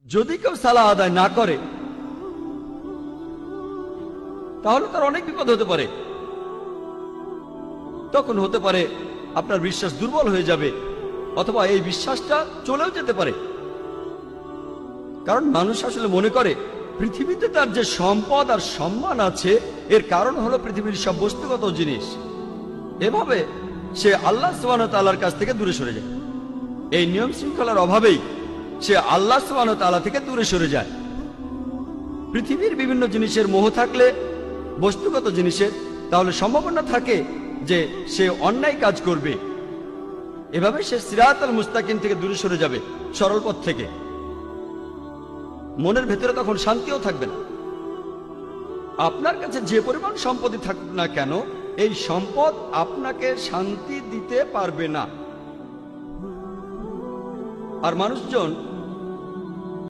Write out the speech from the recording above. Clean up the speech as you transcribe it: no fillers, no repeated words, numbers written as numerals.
যদি কেউ সালাহ আদায় না করে তাহলে তার অনেক বিপদ হতে পারে। তখন হতে পারে আপনার বিশ্বাস দুর্বল হয়ে যাবে, অথবা এই বিশ্বাসটা চলেও যেতে পারে। কারণ মানুষ আসলে মনে করে পৃথিবীতে তার যে সম্পদ আর সম্মান আছে এর কারণ হলো পৃথিবীর সব বস্তুগত জিনিস। এভাবে সে আল্লাহ সুবহানাহু ওয়া তাআলার কাছ থেকে দূরে সরে যায়। এই নিয়ম শৃঙ্খলার অভাবেই সে আল্লাহ সুবহানাহু ওয়া তাআলা থেকে দূরে সরে যায়। পৃথিবীর বিভিন্ন জিনিসের মোহ থাকলে, বস্তুগত জিনিসের, তাহলে সম্ভাবনা থাকে যে সে অন্যায় কাজ করবে। এভাবে সে সিরাতাল মুস্তাকিম থেকে দূরে সরে যাবে, সরল পথ থেকে। মনের ভেতরে তখন শান্তিও থাকবে না। আপনার কাছে যে পরিমাণ সম্পত্তি থাকুক না কেন, এই সম্পদ আপনাকে শান্তি দিতে পারবে না। আর মানুষজন